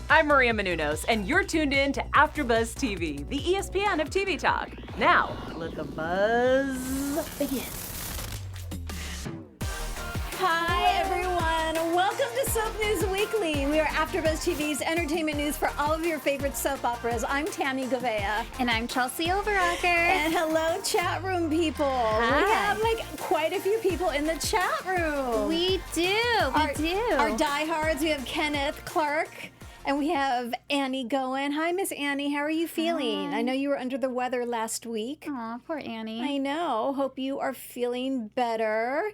I'm Maria Menounos, and you're tuned in to AfterBuzz TV, the ESPN of TV talk. Now, let the buzz begin. Hi, everyone. Welcome to Soap News Weekly. We are AfterBuzz TV's entertainment news for all of your favorite soap operas. I'm Tami, Goveia. And I'm Chelsie, Overocker. And hello, chat room people. Hi. We have quite a few people in the chat room. We do. Our diehards, we have Kenneth Clark. And we have Annie going. Hi, Miss Annie. How are you feeling? Hi. I know you were under the weather last week. Aw, poor Annie. I know. Hope you are feeling better.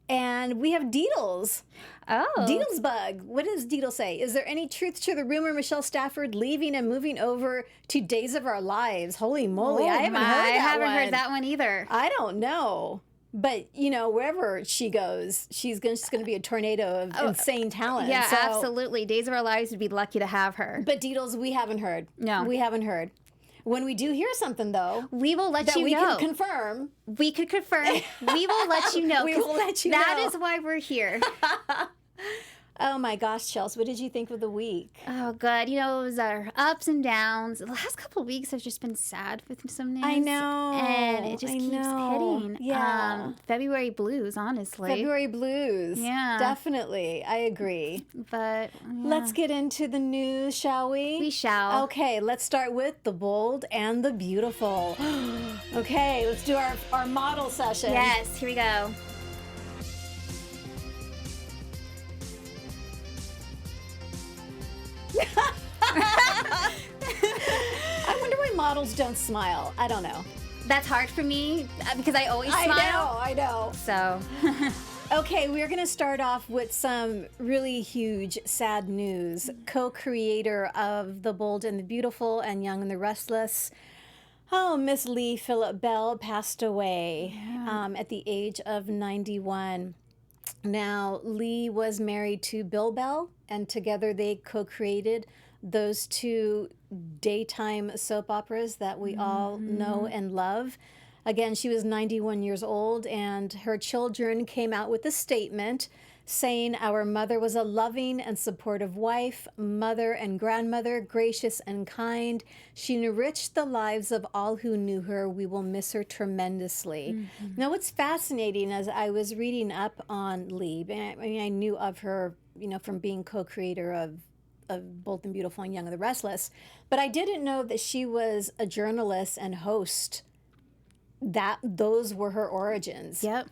And we have Deedles. Oh. Deedles bug. What does Deedle say? Is there any truth to the rumor Michelle Stafford leaving and moving over to Days of Our Lives? Holy moly. I haven't heard that one either. I don't know. But, wherever she goes, she's just going to be a tornado of insane talent. Yeah, absolutely. Days of Our Lives would be lucky to have her. But Deedles, we haven't heard. No. We haven't heard. When we do hear something, though, we will let you know. That we can confirm. We could confirm. We will let you know. We will let you know. That is why we're here. Oh my gosh, Chelsea, what did you think of the week? Oh, good. It was our ups and downs. The last couple of weeks have just been sad with some news. I know. And it just keeps hitting. Yeah. February blues, honestly. February blues. Yeah. Definitely. I agree. But let's get into the news, shall we? We shall. Okay, let's start with the bold and the beautiful. Okay, let's do our model session. Yes, here we go. I wonder why models don't smile. I don't know. That's hard for me because I always smile. I know. So. Okay, we're going to start off with some really huge, sad news. Co-creator of The Bold and the Beautiful and Young and the Restless, Miss Lee Phillip Bell passed away at the age of 91. Now, Lee was married to Bill Bell, and together they co-created those two daytime soap operas that we all know and love. Again, she was 91 years old, and her children came out with a statement saying, "Our mother was a loving and supportive wife, mother and grandmother, gracious and kind. She enriched the lives of all who knew her. We will miss her tremendously." Now, what's fascinating, as I was reading up on Lee, I knew of her, from being co-creator of Bold and Beautiful and Young and the Restless, but I didn't know that she was a journalist and host. Those were her origins. Yep.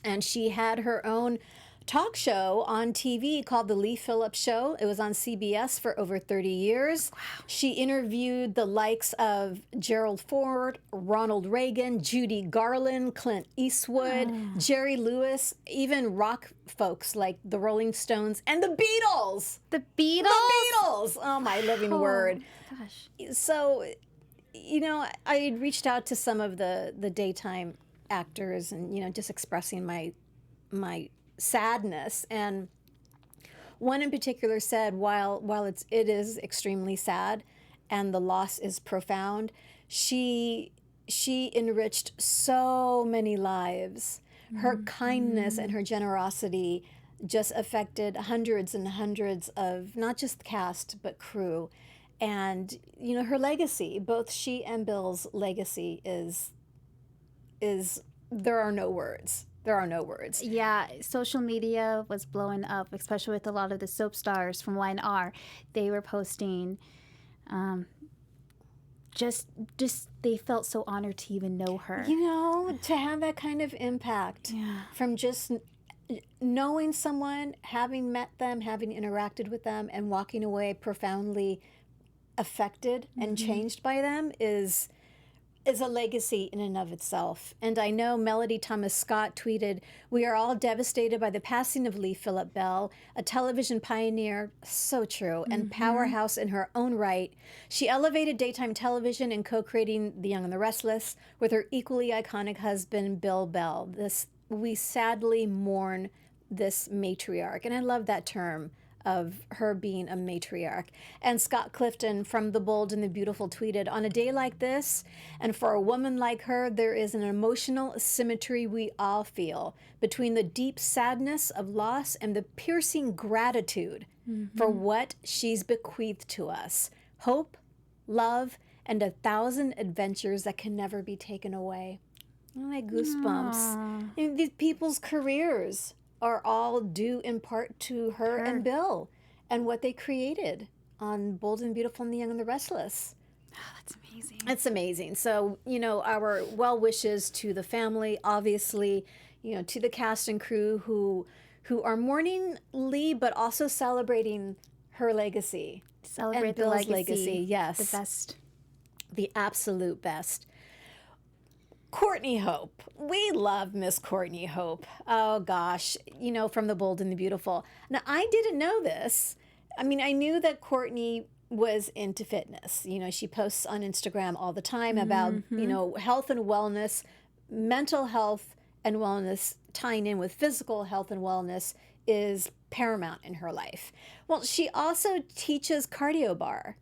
And she had her own talk show on TV called The Lee Phillip Show. It was on CBS for over 30 years. Wow. She interviewed the likes of Gerald Ford, Ronald Reagan, Judy Garland, Clint Eastwood, Jerry Lewis, even rock folks like the Rolling Stones and the Beatles. The Beatles? The Beatles! Oh, my living word. Gosh. So, I had reached out to some of the daytime actors and, just expressing my sadness, and one in particular said, while it is extremely sad and the loss is profound, she enriched so many lives. Her kindness and her generosity just affected hundreds and hundreds of not just cast but crew. And her legacy, both she and Bill's legacy is there are no words. There are no words. Yeah, social media was blowing up, especially with a lot of the soap stars from Y&R. They were posting, just they felt so honored to even know her. To have that kind of impact from just knowing someone, having met them, having interacted with them, and walking away profoundly affected and changed by them is a legacy in and of itself. And I know Melody Thomas Scott tweeted, "We are all devastated by the passing of Lee Phillip Bell, a television pioneer," so true, and powerhouse in her own right. She elevated daytime television in co-creating The Young and the Restless with her equally iconic husband, Bill Bell. We sadly mourn this matriarch. And I love that term of her being a matriarch. And Scott Clifton from The Bold and the Beautiful tweeted, on a day like this, and for a woman like her, there is an emotional symmetry we all feel between the deep sadness of loss and the piercing gratitude for what she's bequeathed to us. Hope, love, and 1,000 adventures that can never be taken away. Oh, my goosebumps. And these people's careers are all due in part to her and Bill and what they created on Bold and Beautiful and the Young and the Restless. Oh, that's amazing. It's amazing. So, you know, our well wishes to the family, obviously, you know, to the cast and crew who are mourning Lee, but also celebrating her legacy. Celebrate and the Bill's legacy. Yes. The best. The absolute best. Courtney Hope. We love Miss Courtney Hope. Oh, gosh. You know, from The Bold and the Beautiful. Now, I didn't know this. I mean, I knew that Courtney was into fitness. You know, she posts on Instagram all the time about, you know, health and wellness, mental health and wellness tying in with physical health and wellness is paramount in her life. Well, she also teaches cardio bar.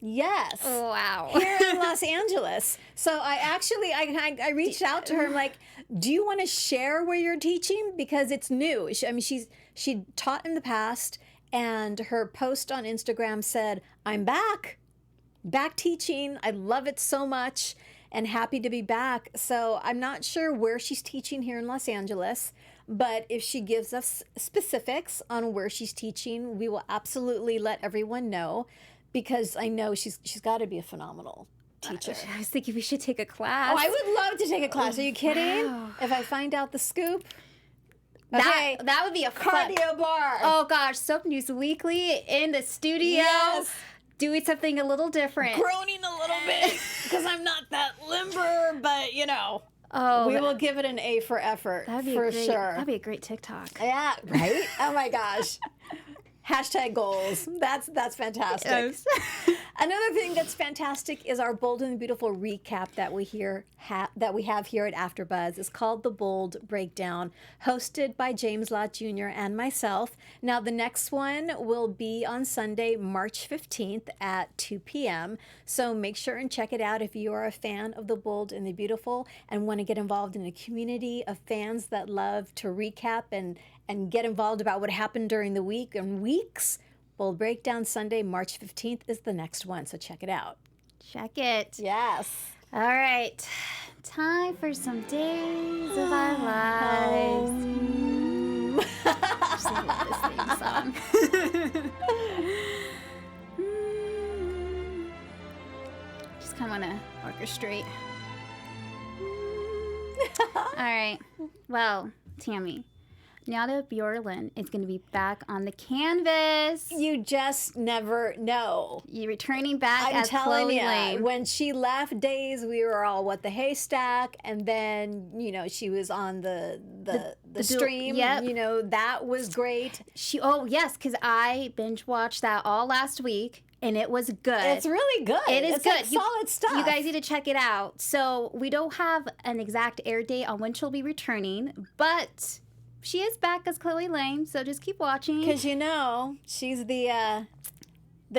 Yes. Wow. Here in Los Angeles. So I reached out to her. I'm like, do you want to share where you're teaching? Because it's new. She taught in the past, and her post on Instagram said, I'm back teaching. I love it so much and happy to be back. So I'm not sure where she's teaching here in Los Angeles, but if she gives us specifics on where she's teaching, we will absolutely let everyone know. Because I know she's got to be a phenomenal teacher. I was thinking we should take a class. Oh, I would love to take a class. Are you kidding? Wow. If I find out the scoop. Okay. That would be a fun. Cardio bar. Oh gosh, Soap News Weekly in the studio. Yes. Doing something a little different. Groaning a little bit because I'm not that limber, but you know. Oh, we will give it an A for effort that'd be for great, sure. That'd be a great TikTok. Yeah, right? Oh my gosh. Hashtag goals. That's fantastic. Yes. Another thing that's fantastic is our Bold and Beautiful recap that we have here at AfterBuzz. It's called The Bold Breakdown, hosted by James Lott Jr. and myself. Now, the next one will be on Sunday, March 15th at 2 p.m. So make sure and check it out if you are a fan of The Bold and the Beautiful and want to get involved in a community of fans that love to recap and get involved about what happened during the week and weeks. Bold Breakdown Sunday, March 15th is the next one, so check it out. Check it. Yes. All right. Time for some days of our lives. Just sing this theme song. Just kind of want to orchestrate. All right. Well, Tami, Nyada Bjorlund is going to be back on the canvas. You just never know. You're returning back I'm as telling Chloe you, Lane. when she left Days, we were all what the haystack, and then she was on the stream. Yep. That was great. Yes, because I binge watched that all last week. And it was good. It's really good. It's good. Like solid stuff. You guys need to check it out. So we don't have an exact air date on when she'll be returning, but she is back as Chloe Lane. So just keep watching. Because she's the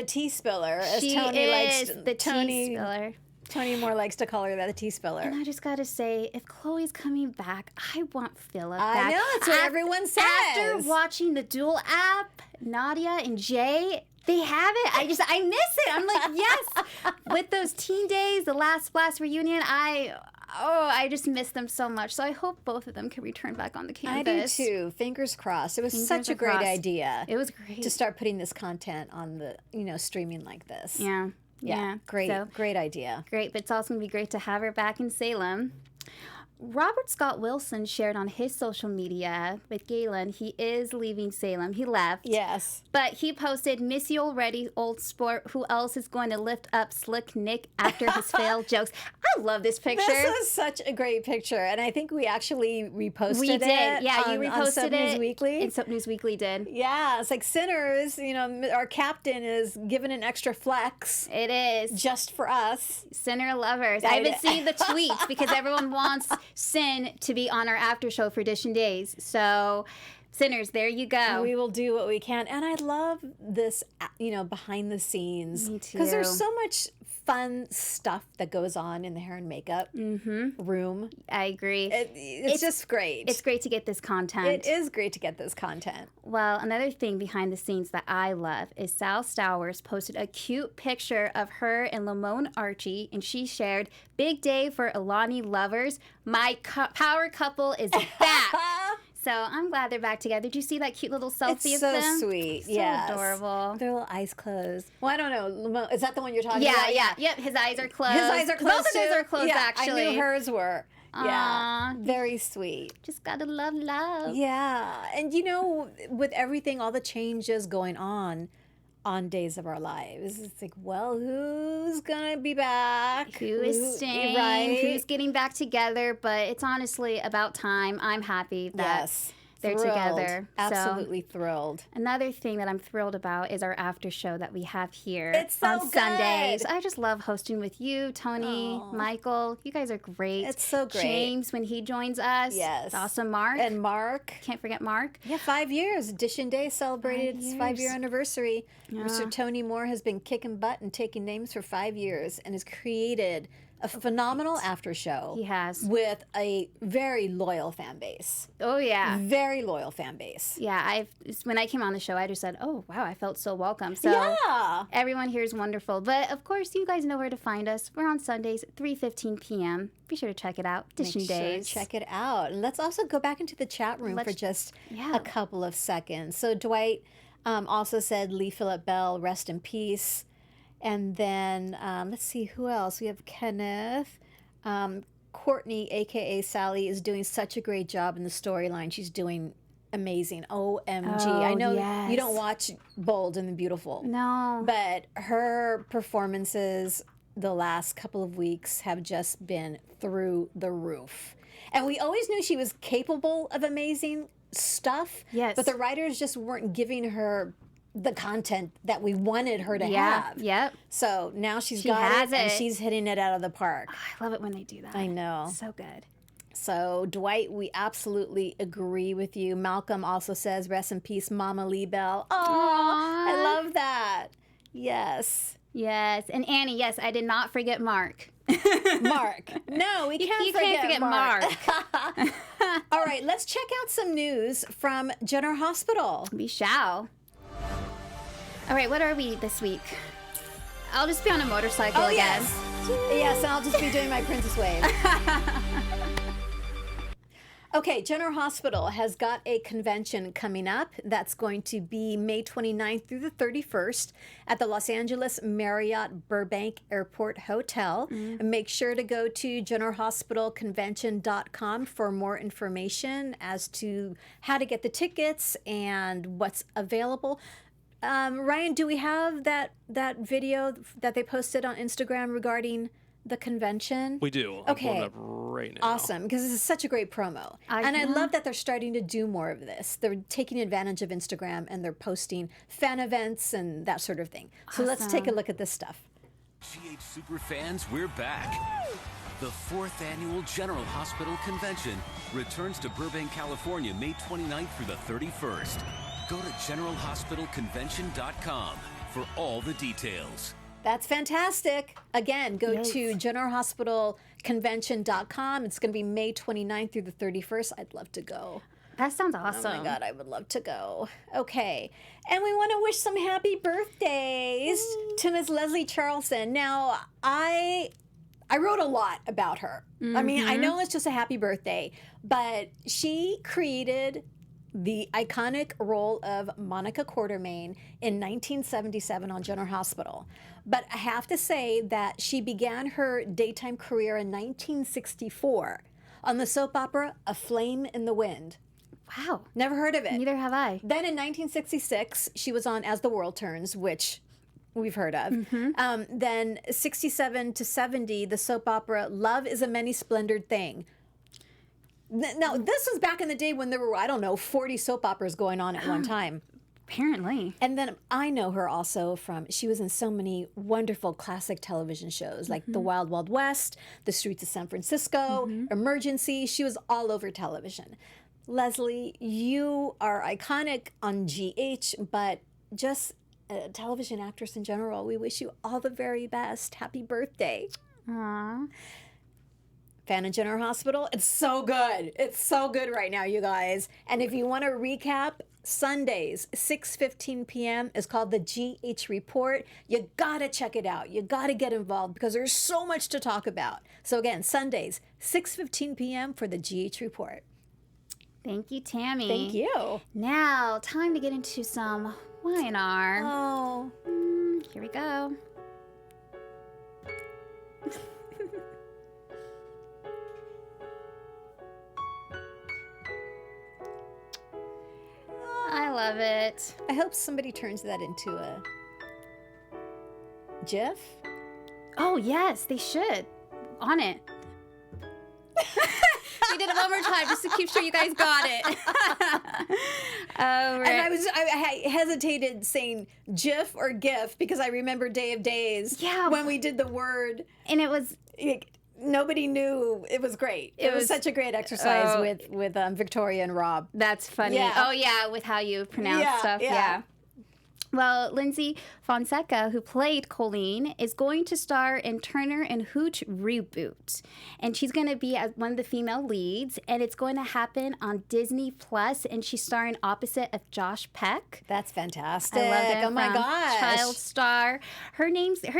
tea spiller, as she Tony is likes. the tea spiller. Tony more likes to call her that, the tea spiller. And I just gotta say, if Chloe's coming back, I want Phillip I back. know, that's what everyone says. After watching the Duel app, Nadia and Jay, they have it. I miss it. I'm like, yes. With those teen days, the last Blast reunion, I just miss them so much. So I hope both of them can return back on the canvas. I do too. Fingers crossed. It was such a great idea. It was great to start putting this content on the streaming like this. Yeah. Great, So, great idea. Great, but it's also going to be great to have her back in Salem. Robert Scott Wilson shared on his social media with Galen, he is leaving Salem. He left. Yes. But he posted, "Miss you already, old sport. Who else is going to lift up Slick Nick after his failed jokes?" I love this picture. This is such a great picture. And I think we actually reposted it. We did. Yeah, you reposted Soap it. News Weekly. And Soap News Weekly did. Yeah, it's like Sinners, our captain is given an extra flex. It is. Just for us. Sinner lovers. I haven't seen the tweets because everyone wants Sin to be on our after show for Edition Days. So Sinners, there you go. We will do what we can. And I love this, behind the scenes. Me too. Because there's so much fun stuff that goes on in the hair and makeup room. I agree. It's just great. It's great to get this content. It is great to get this content. Well, another thing behind the scenes that I love is Sal Stowers posted a cute picture of her and Lamone Archie, and she shared, "Big day for Alani lovers. My power couple is back." So I'm glad they're back together. Did you see that cute little selfie It's of them? so sweet. So yes. adorable. Their little eyes closed. Well, I don't know. Is that the one you're talking Yeah, about? yeah. Yep, his eyes are closed. His eyes are closed. Both of his too. are closed, yeah, actually. I knew hers were. Aw. Yeah. Very sweet. Just gotta love. Yeah. And with everything, all the changes going on Days of Our Lives, it's like, well, who's gonna be back? Who is staying? Right? Who's getting back together? But it's honestly about time. I'm happy that Yes. they're Thrilled. together. Absolutely thrilled. Another thing that I'm thrilled about is our after show that we have here It's so on good. Sundays. I just love hosting with you, Tony, Michael. You guys are great. It's so great. James, when he joins us. Yes. It's awesome. Mark. And Mark. Can't forget Mark. Yeah, 5 years. Edition Day celebrated its 5-year anniversary. Mr. Tony Moore has been kicking butt and taking names for 5 years and has created a phenomenal after show. He has. With a very loyal fan base. Oh, yeah. Very loyal fan base. Yeah, when I came on the show, I just said, oh, wow, I felt so welcome. So Yeah. everyone here is wonderful. But, of course, you guys know where to find us. We're on Sundays, 3:15 p.m. Be sure to check it out. Edition Make sure Days. to check it out. And let's also go back into the chat room for just yeah. a couple of seconds. So Dwight also said, Lee Phillip Bell, rest in peace. And then let's see who else. We have Kenneth. Courtney, a.k.a. Sally, is doing such a great job in the storyline. She's doing amazing. OMG. Oh, I know yes. you don't watch Bold and the Beautiful. No. But her performances the last couple of weeks have just been through the roof. And we always knew she was capable of amazing stuff. Yes. But the writers just weren't giving her the content that we wanted her to have. Yep. So now she She got has and it. she's hitting it out of the park. I love it when they do that. I know. So good. So, Dwight, we absolutely agree with you. Malcolm also says, rest in peace, Mama Lee Bell. Oh, I love that. Yes. Yes. And Annie, yes, I did not forget Mark. Mark. No, we can't You forget, can't forget Mark. All right, let's check out some news from General Hospital. We shall. All right, what are we this week? I'll just be on a motorcycle again. Yes. Yes, and I'll just be doing my princess wave. Okay, General Hospital has got a convention coming up that's going to be May 29th through the 31st at the Los Angeles Marriott Burbank Airport Hotel. And make sure to go to generalhospitalconvention.com for more information as to how to get the tickets and what's available. Ryan, do we have that video that they posted on Instagram regarding the convention? We do. I'm pulling it up right now. Awesome, because this is such a great promo. I love that they're starting to do more of this. They're taking advantage of Instagram and they're posting fan events and that sort of thing. So let's take a look at this stuff. GH Superfans, we're back. The 4th annual General Hospital Convention returns to Burbank, California, May 29th through the 31st. Go to generalhospitalconvention.com for all the details. That's fantastic. Again, go to generalhospitalconvention.com. It's going to be May 29th through the 31st. I'd love to go. That sounds awesome. Oh my God, I would love to go. Okay. And we want to wish some happy birthdays to Miss Leslie Charlson. Now, I wrote a lot about her. I mean, I know it's just a happy birthday, but she created the iconic role of Monica Quartermain in 1977 on General Hospital. But I have to say that she began her daytime career in 1964 on the soap opera A Flame in the Wind. Wow. Never heard of it. Neither have I. Then in 1966, she was on As the World Turns, which we've heard of. Then 67 to 70, the soap opera Love is a Many Splendored Thing. Now, this was back in the day when there were, 40 soap operas going on at one time. Apparently. And then I know her also she was in so many wonderful classic television shows like The Wild Wild West, The Streets of San Francisco, Emergency. She was all over television. Leslie, you are iconic on GH, but just a television actress in general. We wish you all the very best. Happy birthday. Aww. Fan of General Hospital. It's so good. It's so good right now, you guys. And if you want to recap, Sundays, 6:15 p.m. is called the GH Report. You got to check it out. You got to get involved because there's so much to talk about. So again, Sundays, 6:15 p.m. for the GH Report. Thank you, Tami. Thank you. Now, time to get into some Y&R. Oh. Here we go. I love it. I hope somebody turns that into a GIF. Oh, yes, they should. On it. We did it one more time just to keep sure you guys got it. And I hesitated saying GIF or GIF because I remember Day of Days when we did the word. And it was... Nobody knew. It was great. It was such a great exercise with Victoria and Rob. That's funny. Yeah. Oh, yeah, with how you pronounce stuff. Yeah. Well, Lindsay Fonseca, who played Colleen, is going to star in Turner and Hooch reboot. And she's going to be as one of the female leads. And it's going to happen on Disney Plus. And she's starring opposite of Josh Peck. That's fantastic. I love it. Oh my gosh. Child star. Her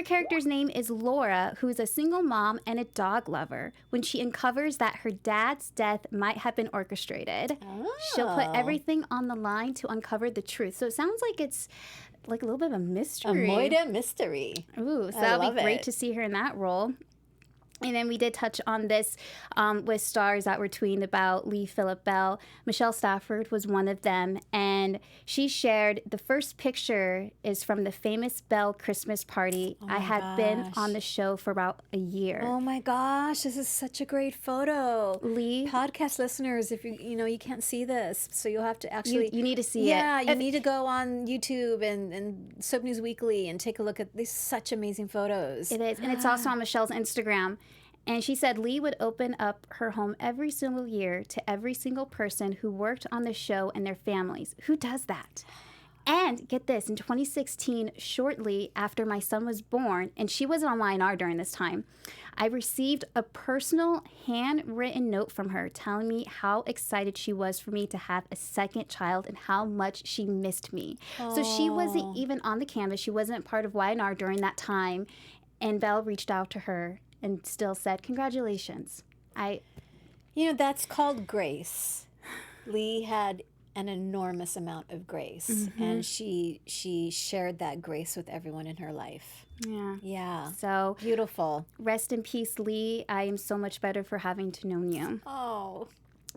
character's name is Laura, who is a single mom and a dog lover. When she uncovers that her dad's death might have been orchestrated, she'll put everything on the line to uncover the truth. So it sounds like it's like a little bit of a mystery. A moida mystery. Ooh, so that'll be great to see her in that role. And then we did touch on this with stars that were tweeting about Lee Phillip Bell. Michelle Stafford was one of them. And she shared the first picture is from the famous Bell Christmas party. I had been on the show for about a year. Oh my gosh, this is such a great photo. Lee, podcast listeners, if you can't see this, so you'll have to actually... You need to see it. Yeah, you need to go on YouTube and Soap News Weekly and take a look at these such amazing photos. It is. And it's also on Michelle's Instagram. And she said Lee would open up her home every single year to every single person who worked on the show and their families. Who does that? And get this, in 2016, shortly after my son was born, and she was on Y&R during this time, I received a personal handwritten note from her telling me how excited she was for me to have a second child and how much she missed me. So she wasn't even on the canvas. She wasn't part of Y&R during that time. And Belle reached out to her and still said, congratulations. That's called grace. Lee had an enormous amount of grace, and she shared that grace with everyone in her life. Yeah. So beautiful. Rest in peace, Lee. I am so much better for having to know you. Oh.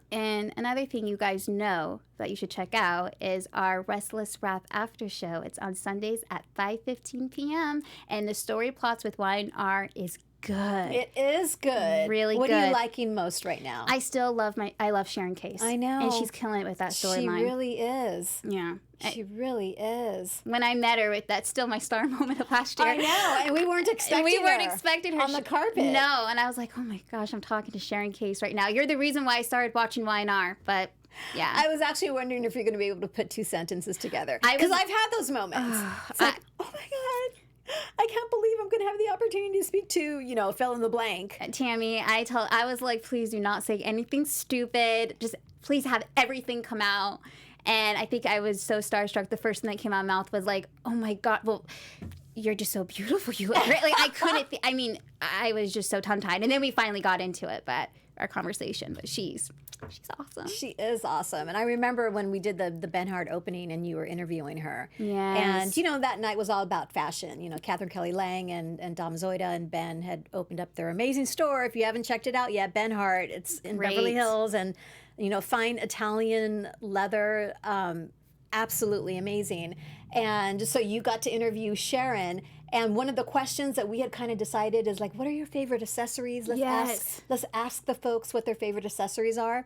And another thing you guys know that you should check out is our Restless Wrath after show. It's on Sundays at 5:15 p.m. And the story plots with Y&R is good. It is good. Really good. What are you liking most right now? I love Sharon Case. I know. And she's killing it with that storyline. She really is. Yeah. She really is. When I met her, that's still my star moment of last year. I know, and we weren't expecting her on the carpet. No, and I was like, oh my gosh, I'm talking to Sharon Case right now. You're the reason why I started watching Y&R, but yeah. I was actually wondering if you're going to be able to put two sentences together. Because I've had those moments. It's like, oh my God. I can't believe I'm going to have the opportunity to speak to, fill in the blank. Tami, I was like, please do not say anything stupid. Just please have everything come out. And I think I was so starstruck. The first thing that came out of my mouth was like, oh my God, well, you're just so beautiful. You look great. Like, I couldn't, I was just so tongue-tied. And then we finally got into it, our conversation. But she's awesome. She is awesome. And I remember when we did the Ben Hart opening and you were interviewing her. Yes. And, that night was all about fashion. Catherine Kelly Lang and Dom Zoida and Ben had opened up their amazing store. If you haven't checked it out yet, Ben Hart, it's in Beverly Hills. And, fine Italian leather, absolutely amazing. And so you got to interview Sharon. And one of the questions that we had kind of decided is like, what are your favorite accessories? Let's ask the folks what their favorite accessories are.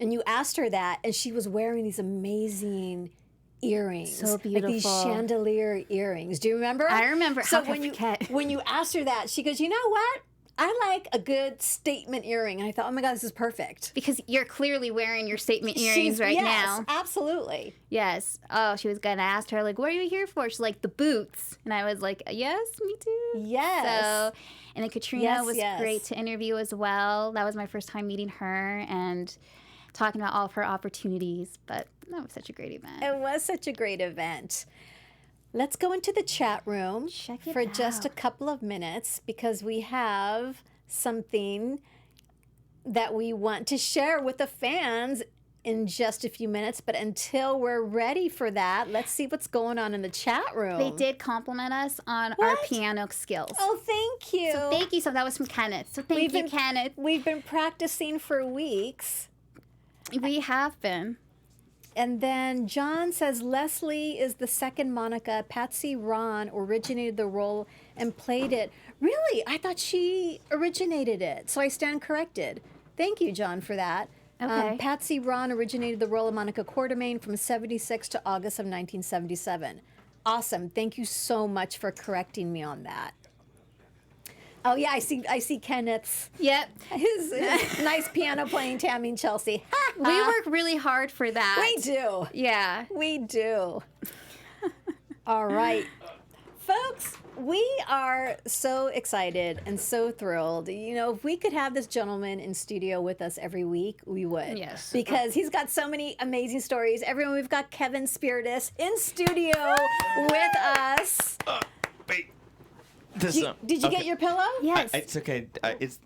And you asked her that, and she was wearing these amazing earrings. So beautiful. Like these chandelier earrings. Do you remember? I remember. So when you asked her that, she goes, you know what? I like a good statement earring. And I thought, oh my God, this is perfect. Because you're clearly wearing your statement earrings right yes, now. Absolutely. Yes. Oh, she was going to ask her, like, what are you here for? She's like, the boots. And I was like, yes, me too. Yes. So, and then Katrina was great to interview as well. That was my first time meeting her and talking about all of her opportunities. But that was such a great event. It was such a great event. Let's go into the chat room for just a couple of minutes because we have something that we want to share with the fans in just a few minutes. But until we're ready for that, let's see what's going on in the chat room. They did compliment us on our piano skills. Oh, thank you. So thank you. So that was from Kenneth. So thank you, Kenneth. We've been practicing for weeks. We have been. And then John says, Leslie is the second Monica. Patsy Ron originated the role and played it. Really? I thought she originated it. So I stand corrected. Thank you, John, for that. Okay. Patsy Ron originated the role of Monica Quartermain from 76 to August of 1977. Awesome. Thank you so much for correcting me on that. Oh yeah, I see Kenneth's. Yep. His nice piano playing, Tami and Chelsie. We work really hard for that. We do. Yeah. We do. All right. Folks, we are so excited and so thrilled. You know, if we could have this gentleman in studio with us every week, we would. Yes. Because he's got so many amazing stories. Everyone, we've got Keven Spirtas in studio with us. Wait. Did you get your pillow? Yes. It's okay. It's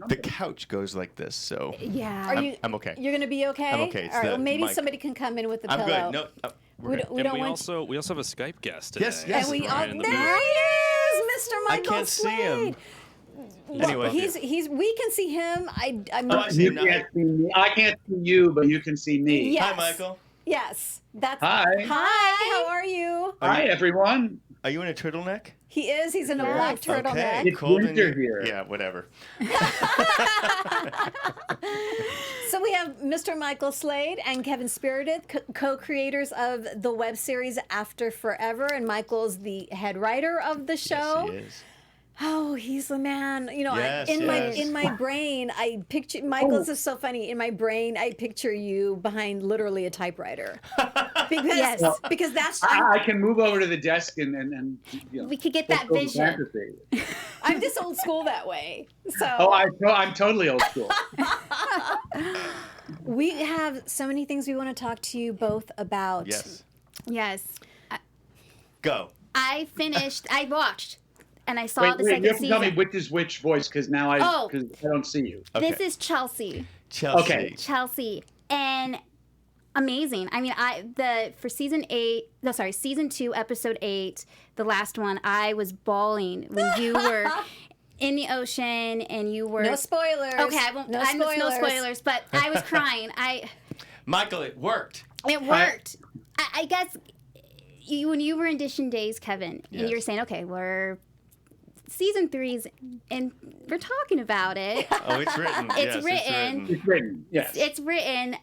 the couch goes like this, so Yeah. I'm okay. You're gonna be okay. I'm okay. It's All right. the Well, maybe mic. somebody can come in with the I'm pillow. good. No, We don't And want. we also have a Skype guest today. Yes, yes. And we Brian in the there booth. he is, Mr. Michael I can't see him. Slade. Anyway, he's we can see him. I'm see You him now. can't see me. I can't see you, but you can see me. Yes. Hi, Michael. Yes, that's Hi. Hi, how are you? Hi, everyone. Are you in a turtleneck? He is. He's in a black turtleneck. Okay. It's Cold in winter your- here. Yeah, whatever. So we have Mr. Michael Slade and Keven Spirtas, co-creators of the web series After Forever, and Michael's the head writer of the show. Yes, he is. Oh, he's the man. You know, Yes, in yes. my brain, I picture Michael's is so funny. In my brain, I picture you behind literally a typewriter. Because because that's I can move over to the desk and you know, We could get that fulfill the vision. fantasy. I'm just old school that way. So Oh, I'm totally old school. we have so many things we want to talk to you both about. Yes. Yes. Go. I watched, and I saw Wait, the you second have to tell me season. which is which voice, because now I don't see you. Okay. This is Chelsie. Chelsie. Okay. Chelsea, and amazing. I mean, for season 2, episode 8, the last one, I was bawling when you were in the ocean and you were No spoilers. Okay, I won't. No No spoilers, but I was crying. Michael, it worked. It worked. I guess when you were in Edition Days, Keven, and Yes. you were saying, okay, we're season 3's, and we're talking about it. Oh, it's written. It's Yes, written. It's written. Yes. It's written.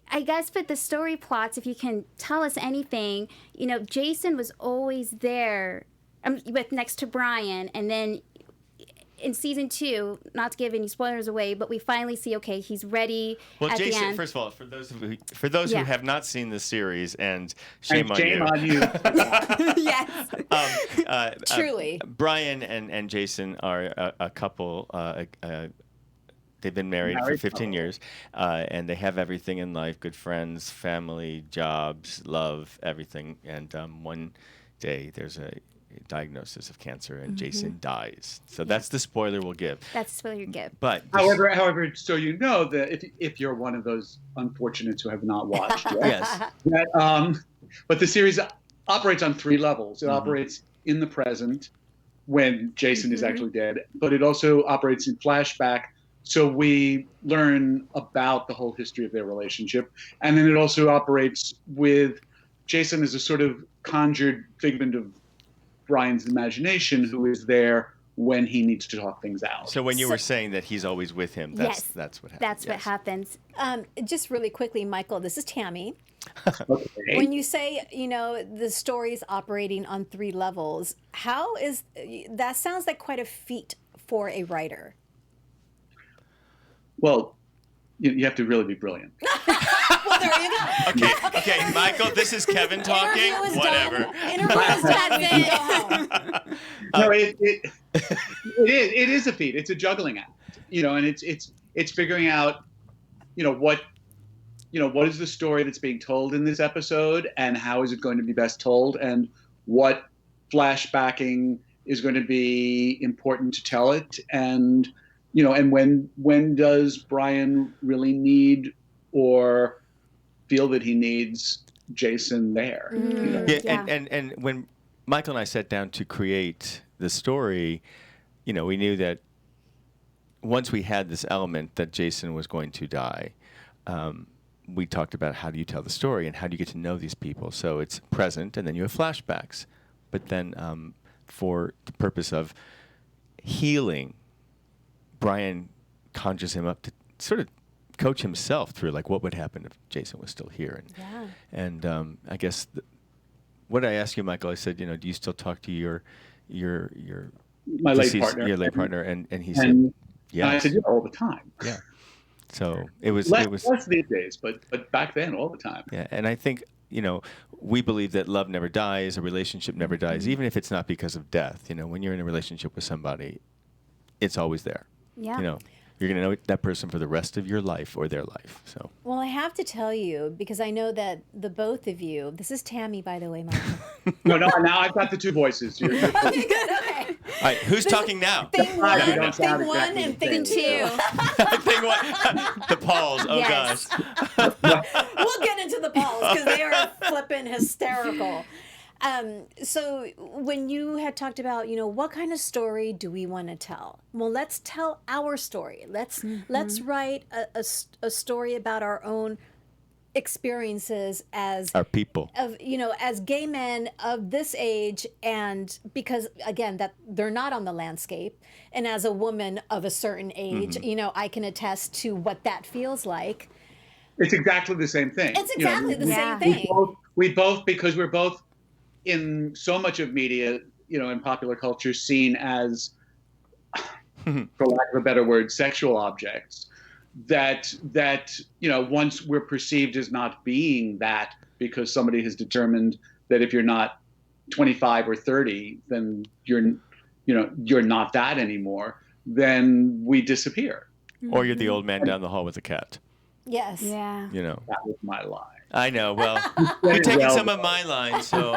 I guess, but the story plots, if you can tell us anything, you know, Jason was always there next to Brian, and then in season 2, not to give any spoilers away, but we finally see, okay, he's ready Well, at the Jason, end. first of all, for those Yeah. who have not seen the series, and shame on shame you. on you. Yes. Truly. Brian and Jason are a couple. They've been married for 15 years, and they have everything in life: good friends, family, jobs, love, everything. And one day there's a diagnosis of cancer, and Jason dies. So that's the spoiler we'll give. That's the spoiler you give. But However, so you know that if you're one of those unfortunates who have not watched yet, yes, that, but the series operates on 3 levels. It operates in the present when Jason is actually dead, but it also operates in flashback. So we learn about the whole history of their relationship. And then it also operates with Jason as a sort of conjured figment of Brian's imagination, who is there when he needs to talk things out. So when you were saying that he's always with him, that's what happens. That's what happens. Just really quickly, Michael, this is Tami. Okay. When you say, you know, the story's operating on 3 levels, how is that? Sounds like quite a feat for a writer. Well, you have to really be brilliant. Well, there you go. Okay, Michael, this is Kevin talking. Interview is Whatever. done. Interview is done. We can go home. No, it is a feat. It's a juggling act, and it's figuring out, what is the story that's being told in this episode, and how is it going to be best told, and what flashbacking is going to be important to tell it, and and when does Brian really need or feel that he needs Jason there? Yeah. And when Michael and I sat down to create the story, we knew that once we had this element that Jason was going to die, we talked about how do you tell the story and how do you get to know these people. So it's present, and then you have flashbacks. But then for the purpose of healing, Brian conjures him up to sort of coach himself through, like, what would happen if Jason was still here. And I guess what I asked you, Michael, I said, do you still talk to your my late partner? Your late partner, and he said, yeah. And I said, yeah, all the time. Yeah. So it was less these days, but back then, all the time. Yeah, and I think we believe that love never dies, a relationship never dies, even if it's not because of death. When you're in a relationship with somebody, it's always there. Yeah. You're going to know that person for the rest of your life or their life. So. Well, I have to tell you, because I know that the both of you, this is Tami, by the way, Michael. No, now I've got the two voices. Okay, good. Okay. All right, who's talking now? Thing one, exactly and thing two. Thing one. The Pauls. Oh, Yes. gosh. We'll get into the Pauls because they are flipping hysterical. So when you had talked about, what kind of story do we want to tell? Well, let's tell our story. Let's write a story about our own experiences as our people, as gay men of this age, and because again that they're not on the landscape, and as a woman of a certain age, I can attest to what that feels like. It's exactly the same thing. It's exactly the same thing. We both, because we're both in so much of media, in popular culture, seen as, for lack of a better word, sexual objects, that once we're perceived as not being that, because somebody has determined that if you're not 25 or 30, then you're not that anymore, then we disappear. Or you're the old man down the hall with a cat. Yes. Yeah. That was my line. I know. Well, you're taking some of my lines, so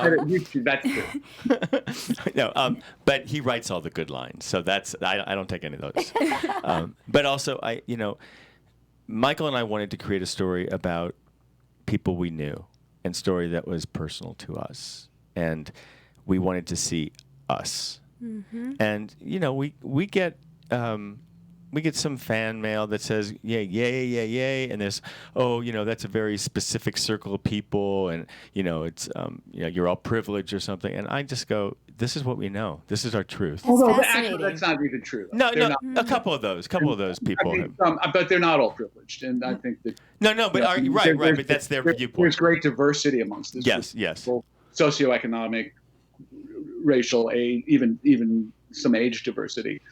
that's good. no. But he writes all the good lines, so I don't take any of those. But also, Michael and I wanted to create a story about people we knew, and story that was personal to us, and we wanted to see us. And we get some fan mail that says, yay, and there's, that's a very specific circle of people, and, it's, you're all privileged or something. And I just go, this is what we know. This is our truth. Although actually, that's not even true. No, a couple of those people. But they're not all privileged, and I think that. No, but right, but that's their viewpoint. There's great diversity amongst this. Yes. Socioeconomic, racial, age, even some age diversity,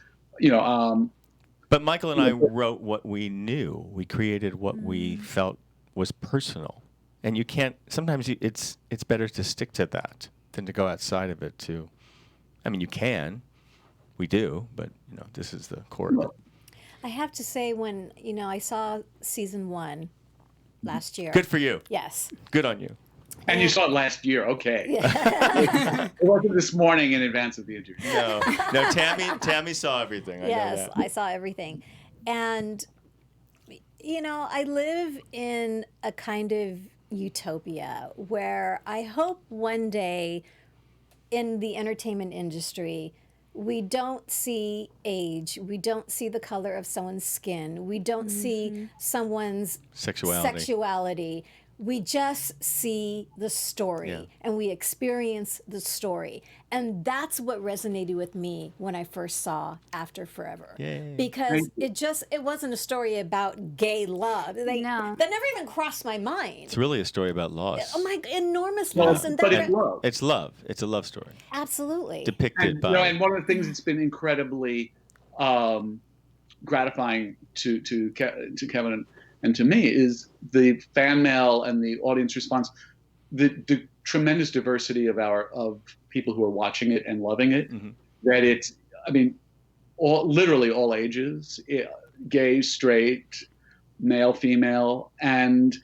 But Michael and I wrote what we knew. We created what we felt was personal, and you can't. Sometimes it's better to stick to that than to go outside of it. You can, we do, but this is the core of it. I have to say, when I saw season 1 last year. Good for you. Yes. Good on you. And you saw it last year, okay. It wasn't this morning in advance of the interview. No, Tami saw everything. Yes, I saw everything. And, I live in a kind of utopia where I hope one day in the entertainment industry, we don't see age, we don't see the color of someone's skin, we don't see someone's sexuality. We just see the story and we experience the story. And that's what resonated with me when I first saw After Forever. Yay. Because it wasn't a story about gay love. That never even crossed my mind. It's really a story about loss. Oh my, enormous loss. But it's love. It's love. It's a love story. Absolutely. Depicted by. And one of the things that's been incredibly gratifying to Keven and to me is the fan mail and the audience response, the tremendous diversity of people who are watching it and loving it. That it's, I mean, literally all ages, gay, straight, male, female, and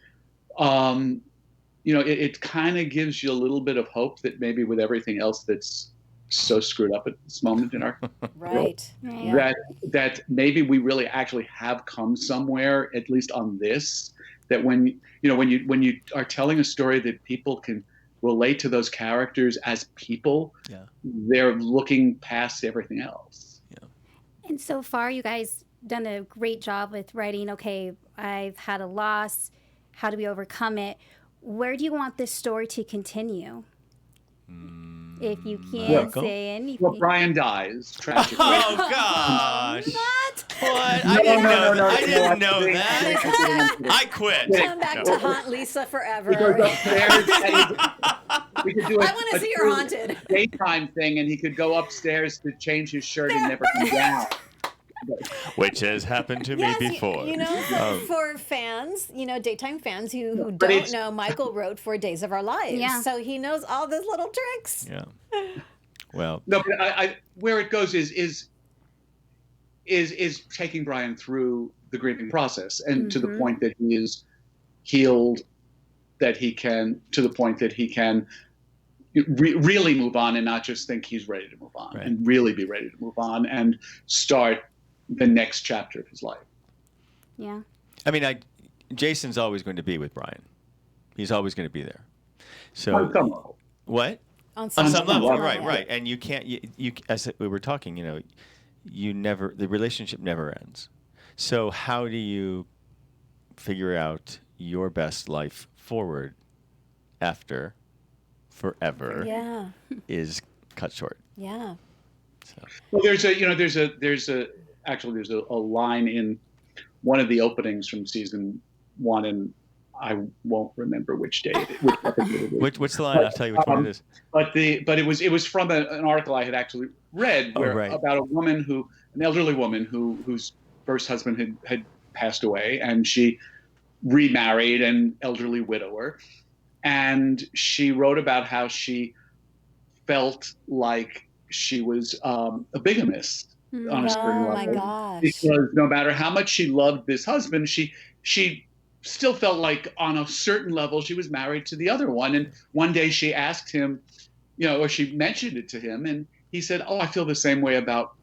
it kind of gives you a little bit of hope that maybe with everything else that's so screwed up at this moment in our world, that maybe we really actually have come somewhere, at least on this, that when you are telling a story that people can relate to those characters as people, they're looking past everything else. And so far, you guys done a great job with writing, okay, I've had a loss, how do we overcome it? Where do you want this story to continue? If you can't say anything. Well, Brian dies tragically. Oh gosh! What? What? No, I didn't know no, that. I didn't no, know that. I quit. Come back to haunt Lisa forever. He goes upstairs and we could do I want to see her haunted. daytime thing, and he could go upstairs to change his shirt and never come down. Which has happened to me before. For fans, daytime fans who don't know, Michael wrote for Days of Our Lives. Yeah. So he knows all those little tricks. Yeah. Well. No, but I where it goes is taking Brian through the grieving process, and to the point that he is healed, to the point that he can really move on and not just think he's ready to move on, and really be ready to move on and start the next chapter of his life. Yeah. I mean, Jason's always going to be with Brian. He's always going to be there. So On some level. What? On some level, level, right. And you can't. You as we were talking, the relationship never ends. So how do you figure out your best life forward after forever is cut short? Yeah. So. Well, there's a line in one of the openings from season 1, and I won't remember which day. What's the line? I'll tell you which one it is. But it was from an article I had actually read about an elderly woman whose first husband had passed away, and she remarried an elderly widower, and she wrote about how she felt like she was a bigamist on a certain level. Oh my gosh! Because no matter how much she loved this husband, she still felt like on a certain level she was married to the other one. And one day she asked him, or she mentioned it to him, and he said, "Oh, I feel the same way about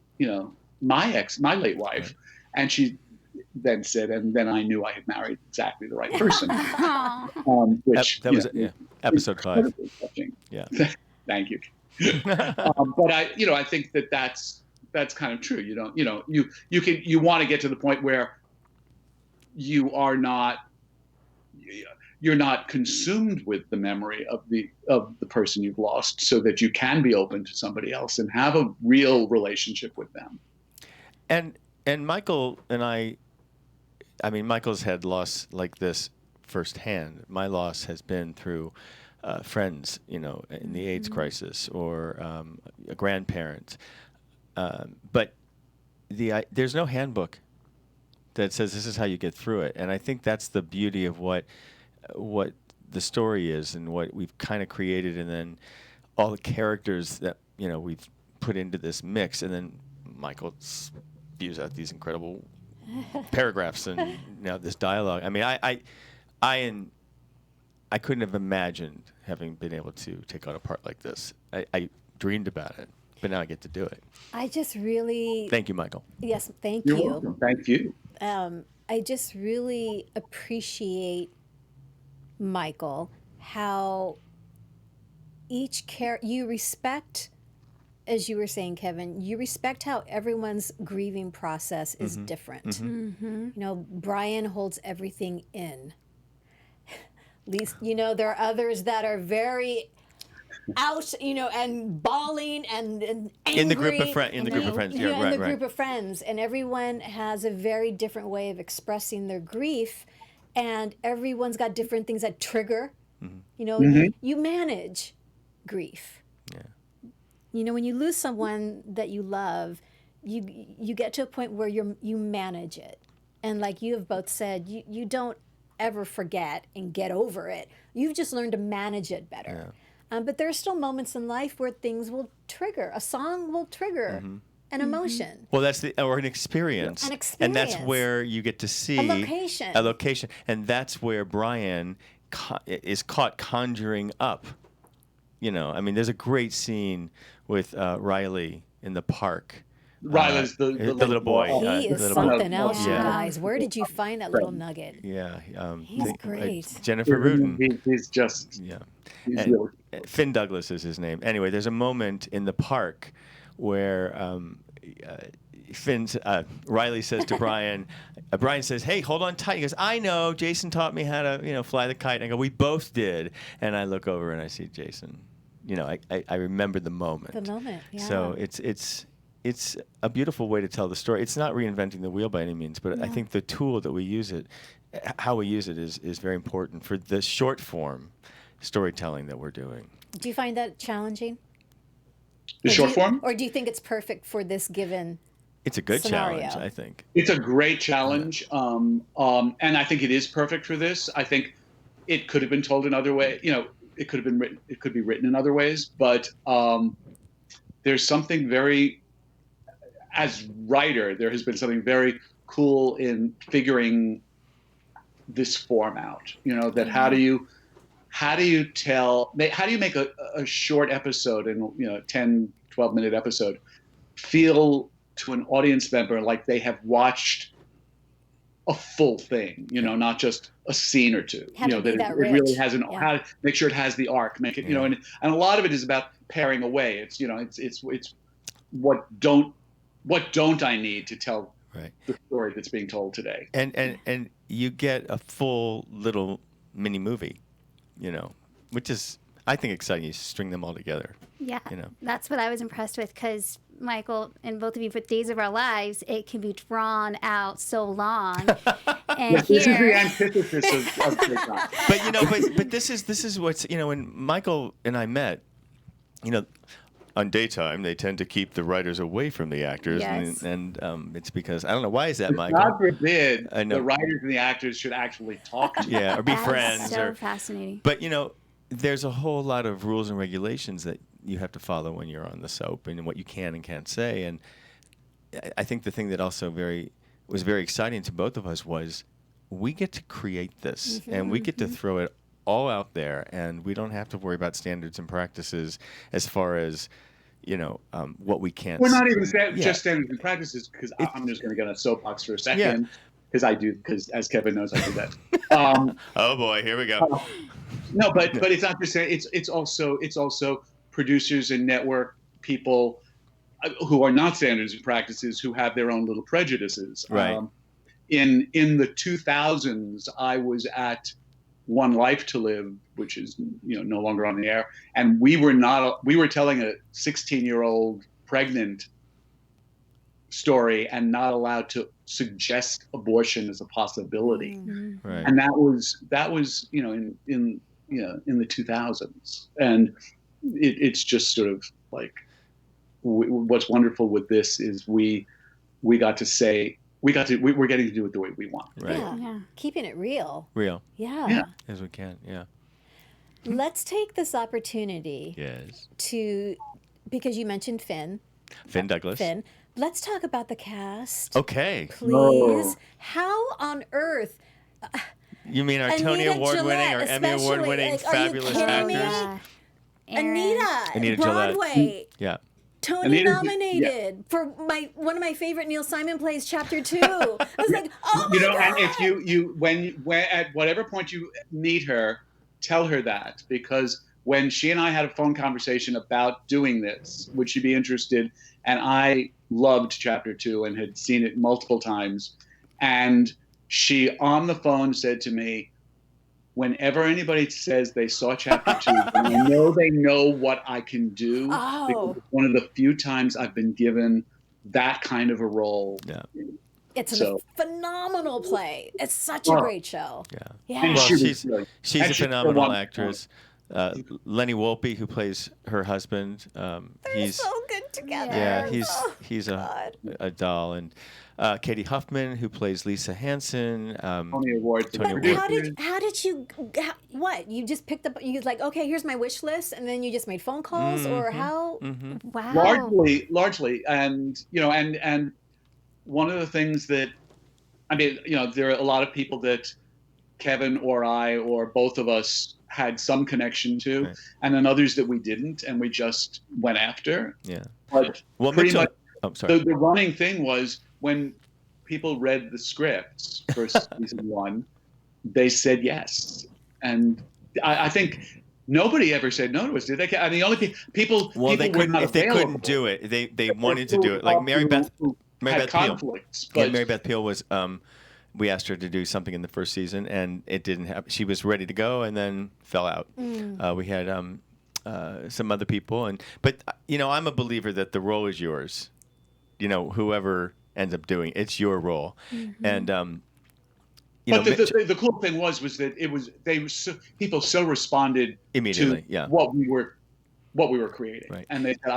my late wife." Right. And she then said, "And then I knew I had married exactly the right person." Which that was episode 5. Yeah. Thank you. But I think that's kind of true. You want to get to the point where you're not consumed with the memory of the person you've lost, so that you can be open to somebody else and have a real relationship with them. And Michael and I mean, Michael's had loss like this firsthand. My loss has been through friends, in the AIDS crisis, or a grandparent. But there's no handbook that says this is how you get through it. And I think that's the beauty of what the story is, and what we've kind of created, and then all the characters that we've put into this mix, and then Michael spews out these incredible paragraphs and this dialogue. I mean, I couldn't have imagined having been able to take on a part like this. I dreamed about it, but now I get to do it. I just really... Thank you, Michael. Yes, thank You're you. welcome. Thank you. I just really appreciate, Michael, how each you respect, as you were saying, Keven, you respect how everyone's grieving process is different. Brian holds everything in. At least, there are others that are very out, and bawling and angry. In the group of friends. Group of friends. And everyone has a very different way of expressing their grief. And everyone's got different things that trigger. You manage grief. Yeah. When you lose someone that you love, you get to a point where you manage it, and like you have both said, you don't ever forget and get over it. You've just learned to manage it better. Yeah. But there are still moments in life where things will trigger. A song will trigger an emotion. Well, or an experience. An experience. And that's where you get to see a location. And that's where Brian is caught conjuring up. You know, I mean, there's a great scene with Riley in the park. Riley's the little boy. He is something else, you guys. Where did you find that little nugget? Yeah. He's great. Jennifer Rudin. He's just... Yeah. Really... Finn Douglas is his name. Anyway, there's a moment in the park where Riley says to Brian, Brian says, "Hey, hold on tight." He goes, "I know. Jason taught me how to, fly the kite." And I go, "We both did." And I look over and I see Jason. I remember the moment. The moment, yeah. So it's a beautiful way to tell the story. It's not reinventing the wheel by any means, but I think the tool that we use how we use it is very important for the short form storytelling that we're doing. Do you find that challenging? The short form? Or do you think it's perfect for this given It's a good scenario? challenge, I think. It's a great challenge, and I think it is perfect for this. I think it could have been told in other ways. It could have been written. It could be written in other ways, but there's something very, as writer, there has been something very cool in figuring this form out. That how do you make a short episode in 10, 12-minute episode feel to an audience member like they have watched a full thing, not just a scene or two. That it really has how to make sure it has the arc, make it, and a lot of it is about paring away. It's what don't I need to tell the story that's being told today. And you get a full little mini movie, which is, I think, exciting. You string them all together. Yeah, that's what I was impressed with, because Michael and both of you, for Days of Our Lives, it can be drawn out so long. And this is the antithesis of But but this is what's when Michael and I met, on daytime they tend to keep the writers away from the actors, and it's because I don't know, why is that, Michael? God forbid the writers and the actors should actually talk to or be friends. So fascinating. But there's a whole lot of rules and regulations that you have to follow when you're on the soap, and what you can and can't say. And I think the thing that also was very exciting to both of us was we get to create this, and we get to throw it all out there, and we don't have to worry about standards and practices as far as what we can't. We're not even just standards and practices, because I'm just going to get on a soapbox for a second, because as Kevin knows, I do that. Oh boy, here we go. No, but it's not just it's also producers and network people who are not standards and practices, who have their own little prejudices. Right. In the 2000s, I was at One Life to Live, which is no longer on the air, and we were telling a 16-year-old pregnant story and not allowed to suggest abortion as a possibility. Right. And that was in the 2000s, and it's just sort of like what's wonderful with this is we're getting to do it the way we want. Right. Yeah. Keeping it real. Yeah. As we can. Yeah. Let's take this opportunity because you mentioned Finn Douglas. Let's talk about the cast. Okay. Please. Oh. How on earth? You mean our Tony Award-winning or Emmy Award-winning fabulous actors? Anita Broadway. Gillette. Yeah. Tony nominated for one of my favorite Neil Simon plays, Chapter 2. I was like, oh my God. And if when at whatever point you meet her, tell her that, because when she and I had a phone conversation about doing this, would she be interested? And I loved Chapter 2 and had seen it multiple times. And she, on the phone, said to me, whenever anybody says they saw Chapter 2, I know they know what I can do. Because it's one of the few times I've been given that kind of a role. Yeah. It's a phenomenal play. It's such a great show. Yeah. And Well, she's a phenomenal actress. Lenny Wolpe, who plays her husband. He's so good together. Yeah, Oh, he's a doll, and Katie Huffman, who plays Lisa Hansen. Tony Award. Tony But Award. how did you what you just picked up? You was like, okay, here's my wish list, and then you just made phone calls, or how? Wow. Largely, and and one of the things that, I mean, there are a lot of people that Keven or I or both of us had some connection to, Right. and then others that we didn't, and we just went after. Yeah. But Well, pretty Mitchell. much Oh, sorry. the running thing was when people read the scripts for season 1, they said yes, and I think nobody ever said no to us, did they? I mean, the only people. Well, they people were couldn't not if they available. couldn't do it. They wanted to do it. Like Mary Beth who had Peel. conflicts, Yeah, but Mary Beth Peel was. We asked her to do something in the first season, and it didn't happen. She was ready to go, and then fell out. We had some other people, but I'm a believer that the role is yours. Whoever ends up doing it's your role, and but the cool thing was that people so responded immediately. to Yeah. what we were creating, Right. and they said,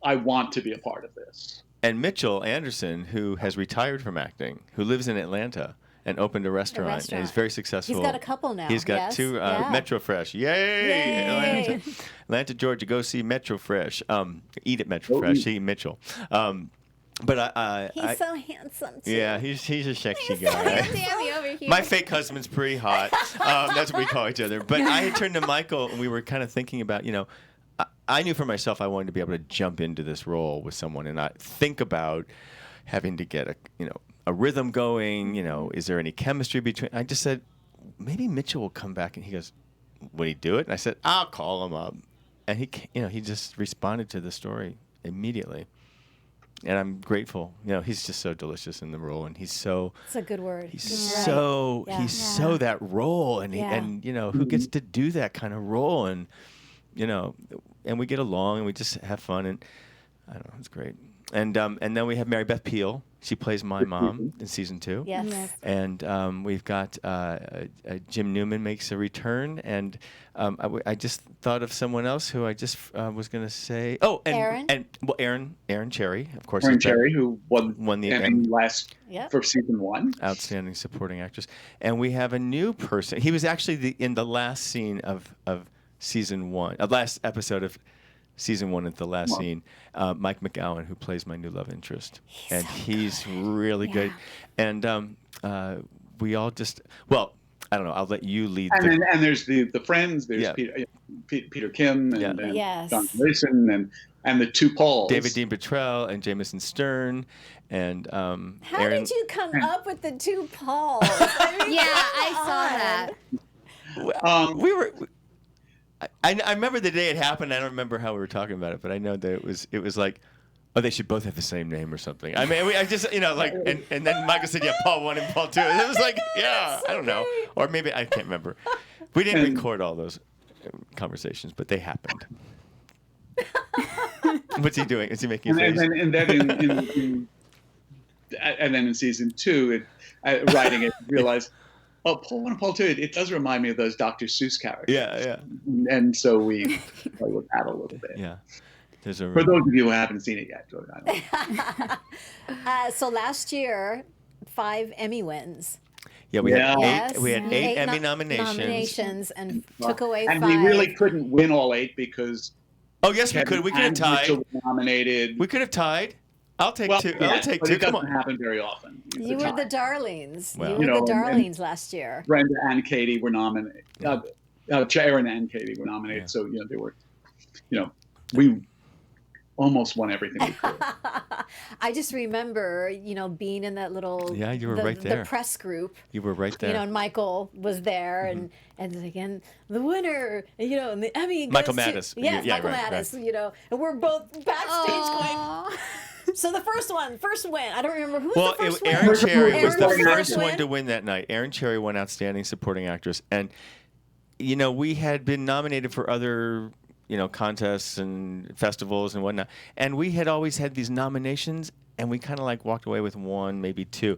I want to be a part of this. And Mitchell Anderson, who has retired from acting, who lives in Atlanta and opened a restaurant, and is very successful. He's got a couple now. He's got yes? 2 Yeah. Metro Fresh. Yay! Atlanta, Georgia. Go see Metro Fresh. Eat at Metro Fresh. See Mitchell. But He's so handsome too. yeah, he's a sexy guy. Sammy over here. My fake husband's pretty hot. That's what we call each other. But I had turned to Michael, and we were kind of thinking about, I knew for myself I wanted to be able to jump into this role with someone and not think about having to get a rhythm going. Is there any chemistry between? I just said maybe Mitchell will come back, and he goes, "Would he do it?" And I said, "I'll call him up," and he just responded to the story immediately. And I'm grateful. He's just so delicious in the role, and he's so. It's a good word. He's Right. so Yeah. he's so that role, and Yeah. who gets to do that kind of role, and and we get along, and we just have fun, and I don't know, it's great. And then we have Mary Beth Peel. She plays my mom in season 2. Yes. And we've got Jim Newman makes a return, and I just thought of someone else who I just was going to say. Oh, and Aaron Cherry, of course. Aaron Cherry, who won the Emmy last Yep. for season 1. Outstanding supporting actress. And we have a new person. He was actually in the last scene of season 1, last episode of season 1 at the last scene, Mike McGowan, who plays my new love interest. He's really good. And we all just, I don't know, I'll let you lead. And there's the friends, there's Yeah. Peter Kim and Yes. Don Mason and the 2 Pauls. David Dean Petrell and Jameson Stern. And How Aaron, did you come up with the 2 Pauls? I mean, Yeah, I saw that. we were. I remember the day it happened. I don't remember how we were talking about it, but I know that it was like, oh, they should both have the same name or something. I mean, I just and then Michael said, yeah, Paul 1 and Paul 2. And it was like, yeah, I don't know, or maybe I can't remember. We didn't record all those conversations, but they happened. What's he doing? Is he making a face? And then in season 2, writing it, realized, oh, Paul 1 and Paul 2, it does remind me of those Dr. Seuss characters. Yeah. And so we play with that a little bit. Yeah. For those of you who haven't seen it yet, So last year, 5 Emmy wins. Yeah, we had Yes. 8. We had 8 Emmy nominations and took away 5. And we really couldn't win all 8 because. Oh yes, we could. We could have tied. Mitchell were nominated. We could have tied. I'll take 2. Yeah, I'll take but 2. It doesn't Come on. happen very often. You were the darlings. Well, you were the darlings last year. Brenda and Katie were nominated. Aaron and Katie were nominated. Yeah. So they were. We almost won everything we could. I just remember, being in that little you were right there. The press group. You were right there. And Michael was there, and again the winner, and the Emmy. Michael goes to- Mattis. Yes, Yeah, Michael right, Mattis. And we're both backstage going. So the first win. I don't remember who was the first win. Aaron Cherry was the Aaron first one to win that night. Aaron Cherry won Outstanding Supporting Actress, and we had been nominated for other contests and festivals and whatnot, and we had always had these nominations, and we kind of walked away with 1, maybe 2,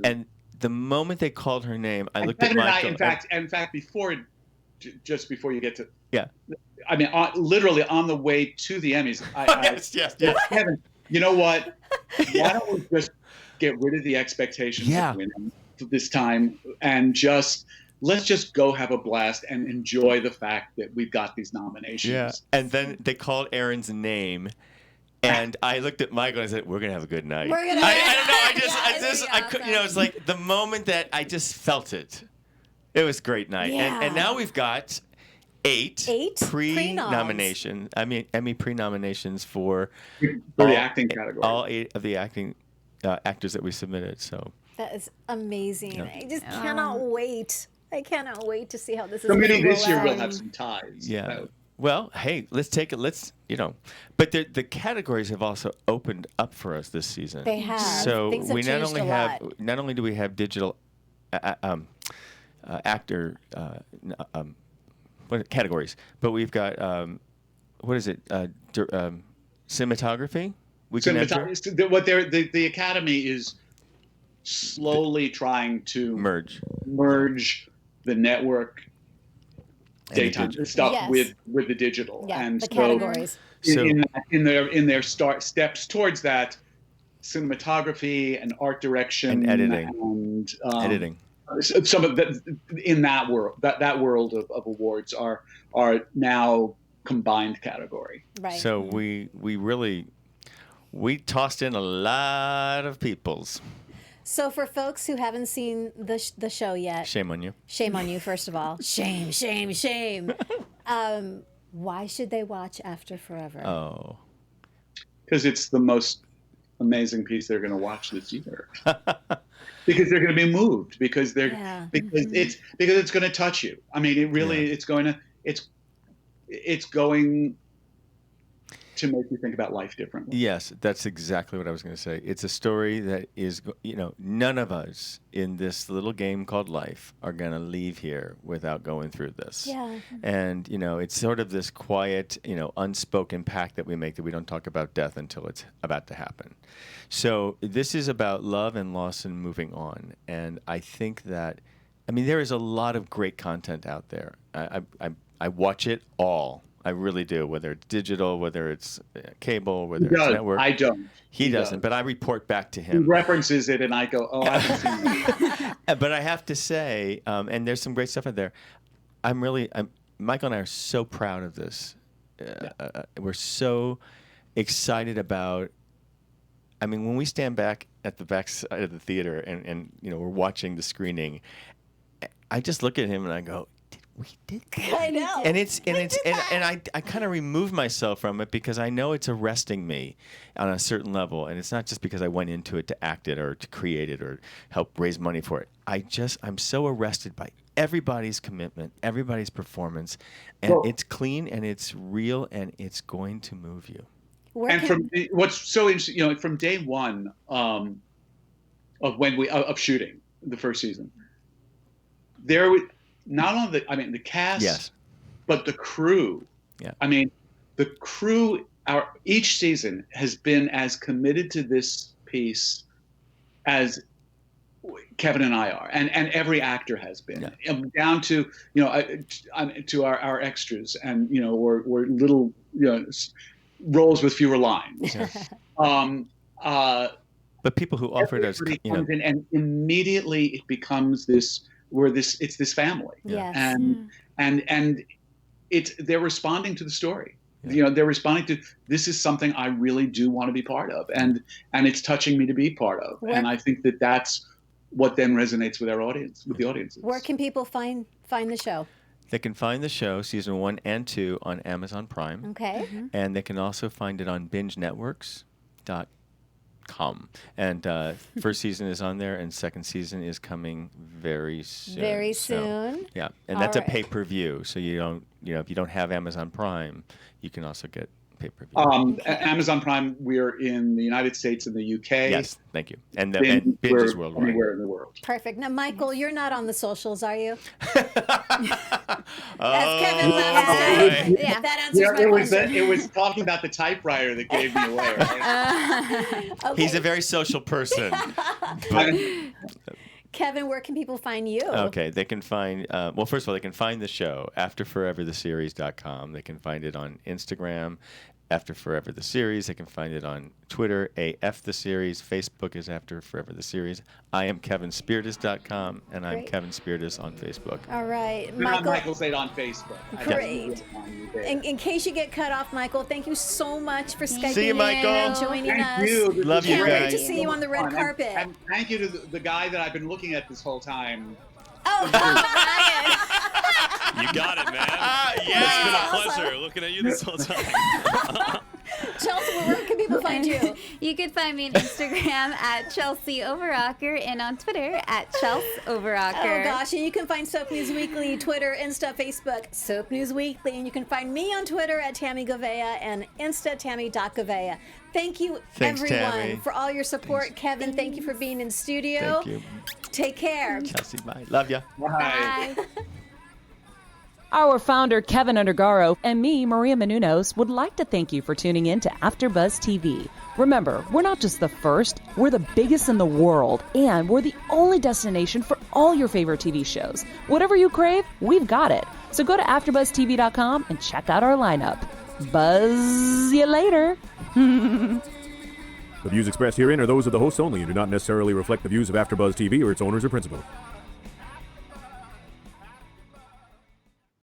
and the moment they called her name, I looked at Michael. In fact, before just before you get to. Yeah. I mean, literally on the way to the Emmys. Yes. Keven, you know what? Why don't we just get rid of the expectations of winning this time and let's just go have a blast and enjoy the fact that we've got these nominations. Yeah. And then they called Aaron's name. And I looked at Michael and I said, "We're gonna have a good night." We're gonna. I don't know. I could, it's like the moment that I just felt it. It was a great night, and now we've got eight pre-nominations. I mean, Emmy pre-nominations for the acting category. All 8 of the acting actors that we submitted. So that is amazing. Yeah. I just cannot wait. I cannot wait to see how this is. So maybe this year we'll have some ties. Yeah. Well, hey, let's take it. But the categories have also opened up for us this season. They have. So Things have we not only do we have digital actor categories, but we've got cinematography. The Academy is slowly trying to merge the network daytime stuff with the digital, and the categories. In their steps towards that, cinematography and art direction and editing some of in that world of awards are now combined category. Right. So we tossed in a lot of peoples. So for folks who haven't seen the show yet, shame on you. Shame on you, first of all. Shame. Why should they watch After Forever? Oh, because it's the most amazing piece they're going to watch this year. Because they're going to be moved. Because it's going to touch you. I mean, it really it's going to make you think about life differently. Yes, that's exactly what I was going to say. It's a story that is, none of us in this little game called life are going to leave here without going through this. Yeah. And, it's sort of this quiet, unspoken pact that we make that we don't talk about death until it's about to happen. So this is about love and loss and moving on. And I think that, there is a lot of great content out there. I watch it all. I really do, whether it's digital, whether it's cable, whether it's network. I don't. He doesn't, but I report back to him. He references it, and I go, "Oh, I haven't seen that." But I have to say, and there's some great stuff in there. Michael and I are so proud of this. We're so excited about. When we stand back at the back side of the theater and we're watching the screening, I just look at him and I go, we did that. I know. And I kind of remove myself from it because I know it's arresting me on a certain level. And it's not just because I went into it to act it or to create it or help raise money for it. I'm so arrested by everybody's commitment, everybody's performance. And it's clean and it's real and it's going to move you. What's so interesting, from day one of shooting the first season, there was not only the cast, but the crew. Yeah. The crew. Each season has been as committed to this piece as Keven and I are, and every actor has been, down to to our extras, and or little roles with fewer lines. But people who offered us, comes in and immediately it becomes this. It's this family, and they're responding to the story. They're responding to, this is something I really do want to be part of, and it's touching me to be part of. And I think that's what then resonates with the audiences. Where can people find the show? They can find the show, season 1 and 2, on Amazon Prime. Okay. And they can also find it on bingenetworks.com. And first season is on there, and second season is coming very soon. Very soon. Yeah, and that's a pay-per-view. So you don't, if you don't have Amazon Prime, you can also get pay-per-view. Amazon Prime, we're in the United States and the UK. Yes, thank you. And Binge is worldwide. Anywhere in the world. Perfect. Now, Michael, you're not on the socials, are you? As Kevin loves to say. Yeah, that answers my question. It was talking about the typewriter that gave me away. Right? Okay. He's a very social person. Kevin, where can people find you? Okay, they can find, well, first of all, they can find the show, AfterForeverTheSeries.com. They can find it on Instagram, After Forever the Series. They can find it on Twitter, AF the Series. Facebook is After Forever the Series. I am KevinSpirtas.com, and I'm Keven Spirtas on Facebook. All right. Michael Zade on Facebook. Great. In case you get cut off, Michael, thank you so much for Skyping See you, Michael. in and joining us. Thank you. Love you Can't wait guys. to see you on the red carpet. And thank you to the guy that I've been looking at this whole time. Oh, You got it, man. Yeah. It's been a pleasure looking at you this whole time. Chelsea, where can people find you? You can find me on Instagram at Chelsie Overocker and on Twitter at Chels Overocker. Oh gosh, and you can find Soap News Weekly, Twitter, Insta, Facebook, Soap News Weekly, and you can find me on Twitter at Tami Goveia and Insta Tami.Goveia. Thank you, Thanks, everyone, Tami. for all your support. Kevin, thank you for being in studio. Thank you. Take care. Chelsea, bye. Love ya. Bye. Bye. Our founder, Keven Undergaro, and me, Maria Menounos, would like to thank you for tuning in to AfterBuzz TV. Remember, we're not just the first, we're the biggest in the world, and we're the only destination for all your favorite TV shows. Whatever you crave, we've got it. So go to AfterBuzzTV.com and check out our lineup. Buzz you later. The views expressed herein are those of the hosts only and do not necessarily reflect the views of AfterBuzz TV or its owners or principals.